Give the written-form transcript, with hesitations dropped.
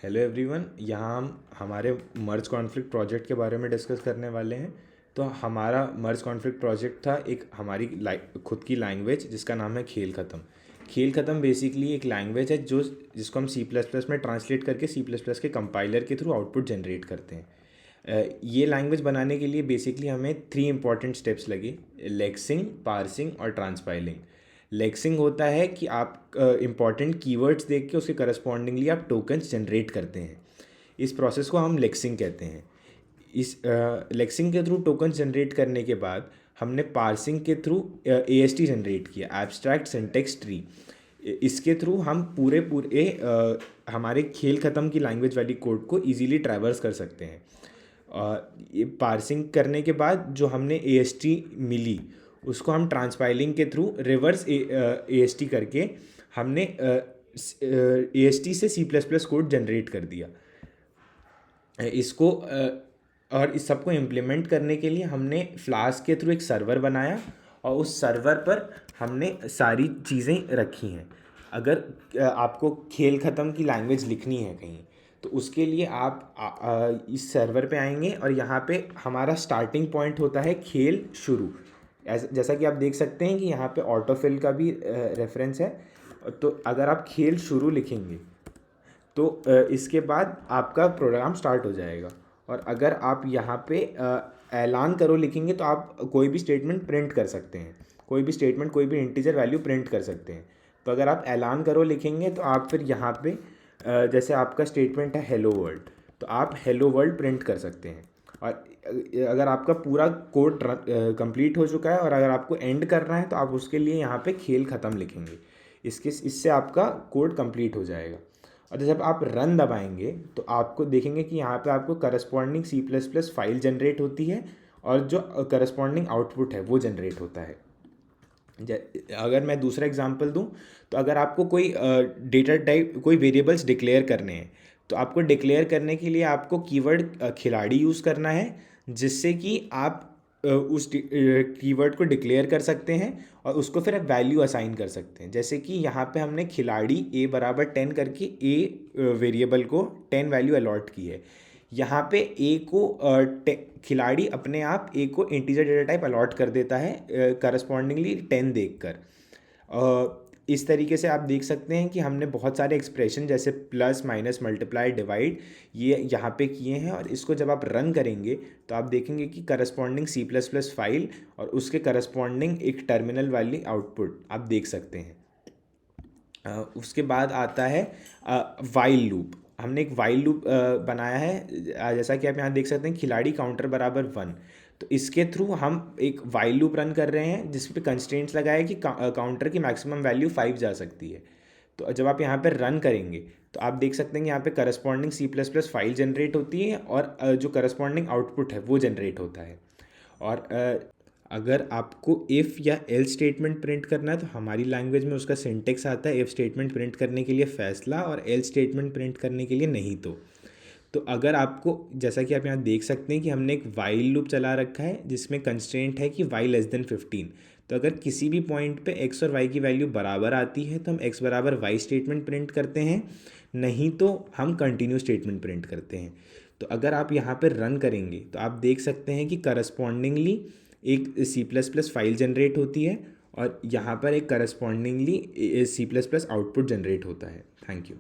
Hello everyone, यहाँ हम हमारे मर्ज कॉन्फ्लिक्ट प्रोजेक्ट के बारे में डिस्कस करने वाले हैं। तो हमारा मर्ज कॉन्फ्लिक्ट प्रोजेक्ट था एक हमारी खुद की लैंग्वेज जिसका नाम है खेल ख़त्म। खेल ख़त्म बेसिकली एक लैंग्वेज है जिसको हम सी प्लस प्लस में ट्रांसलेट करके सी प्लस प्लस के कंपाइलर के थ्रू आउटपुट जनरेट करते हैं। ये लैंग्वेज बनाने के लिए बेसिकली हमें 3 इंपॉर्टेंट स्टेप्स लगे: लेक्सिंग, पार्सिंग और ट्रांसपाइलिंग। लेक्सिंग होता है कि आप इंपॉर्टेंट कीवर्ड्स देख के उसके करस्पॉन्डिंगली आप टोकन्स जनरेट करते हैं। इस प्रोसेस को हम लेक्सिंग कहते हैं। इस लेक्सिंग के थ्रू टोकन्स जनरेट करने के बाद हमने पार्सिंग के थ्रू AST जनरेट किया, एब्स्ट्रैक्ट सिंटेक्स ट्री। इसके थ्रू हम पूरे हमारे खेल ख़त्म की लैंग्वेज वाली कोड को इजीली ट्रैवर्स कर सकते हैं। ये पार्सिंग करने के बाद जो हमने AST मिली उसको हम ट्रांसपाइलिंग के थ्रू रिवर्स AST करके हमने AST से C++ कोड जनरेट कर दिया। इसको और इस सबको इम्प्लीमेंट करने के लिए हमने फ्लास्क के थ्रू एक सर्वर बनाया और उस सर्वर पर हमने सारी चीज़ें रखी हैं। अगर आपको खेल ख़त्म की लैंग्वेज लिखनी है कहीं, तो उसके लिए आप इस सर्वर पे आएंगे और यहाँ पे हमारा स्टार्टिंग पॉइंट होता है खेल शुरू। जैसा कि आप देख सकते हैं कि यहाँ पे ऑटोफिल का भी रेफरेंस है। तो अगर आप खेल शुरू लिखेंगे तो इसके बाद आपका प्रोग्राम स्टार्ट हो जाएगा। और अगर आप यहाँ पे ऐलान करो लिखेंगे तो आप कोई भी स्टेटमेंट प्रिंट कर सकते हैं, कोई भी स्टेटमेंट, कोई भी इंटीजर वैल्यू प्रिंट कर सकते हैं। तो अगर आप ऐलान करो लिखेंगे तो आप फिर यहाँ पे जैसे आपका स्टेटमेंट है हेलो वर्ल्ड, तो आप हेलो वर्ल्ड प्रिंट कर सकते हैं। और अगर आपका पूरा कोड कंप्लीट हो चुका है और अगर आपको एंड करना है तो आप उसके लिए यहाँ पे खेल ख़त्म लिखेंगे। इससे आपका कोड कंप्लीट हो जाएगा। और जब आप रन दबाएंगे तो आपको देखेंगे कि यहाँ पे आपको करस्पॉन्डिंग C++ फाइल जनरेट होती है और जो करस्पॉन्डिंग आउटपुट है वो जनरेट होता है। अगर मैं दूसरा एग्जांपल दूं, तो अगर आपको कोई डेटा टाइप, कोई वेरिएबल्स डिक्लेयर करने हैं, तो आपको डिक्लेयर करने के लिए आपको कीवर्ड खिलाड़ी यूज़ करना है, जिससे कि आप उस कीवर्ड को डिक्लेयर कर सकते हैं और उसको फिर आप वैल्यू असाइन कर सकते हैं। जैसे कि यहाँ पे हमने खिलाड़ी A बराबर 10 करके A वेरिएबल को 10 वैल्यू अलॉट की है। यहाँ पे A को खिलाड़ी अपने आप A को इंटीजर डेटा टाइप अलॉट कर देता है करस्पॉन्डिंगली 10 देखकर। इस तरीके से आप देख सकते हैं कि हमने बहुत सारे एक्सप्रेशन जैसे प्लस, माइनस, मल्टीप्लाई, डिवाइड ये यहाँ पे किए हैं। और इसको जब आप रन करेंगे तो आप देखेंगे कि करस्पॉन्डिंग C++ फाइल और उसके करस्पॉन्डिंग एक टर्मिनल वाली आउटपुट आप देख सकते हैं। उसके बाद आता है वाइल लूप। हमने एक वाइल लूप बनाया है, जैसा कि आप यहाँ देख सकते हैं खिलाड़ी काउंटर बराबर 1। तो इसके थ्रू हम एक वाइल लूप रन कर रहे हैं जिस पे कंस्ट्रेंट्स लगाया कि काउंटर की मैक्सिमम वैल्यू 5 जा सकती है। तो जब आप यहाँ पे रन करेंगे तो आप देख सकते हैं कि यहाँ पे करस्पॉन्डिंग C++ फाइल जनरेट होती है और जो करस्पॉन्डिंग आउटपुट है वो जनरेट होता है। और अगर आपको इफ़ या एल स्टेटमेंट प्रिंट करना है तो हमारी लैंग्वेज में उसका सिंटेक्स आता है: इफ़ स्टेटमेंट प्रिंट करने के लिए फैसला और एल स्टेटमेंट प्रिंट करने के लिए नहीं तो अगर आपको, जैसा कि आप यहाँ देख सकते हैं कि हमने एक वाइल लूप चला रखा है जिसमें कंस्ट्रेंट है कि y लेस देन 15। तो अगर किसी भी पॉइंट पे x और y की वैल्यू बराबर आती है तो हम x बराबर y स्टेटमेंट प्रिंट करते हैं, नहीं तो हम कंटिन्यू स्टेटमेंट प्रिंट करते हैं। तो अगर आप यहाँ पर रन करेंगे तो आप देख सकते हैं कि करस्पॉन्डिंगली एक C++ फाइल जनरेट होती है और यहाँ पर एक करस्पॉन्डिंगली C++ आउटपुट जनरेट होता है। Thank you.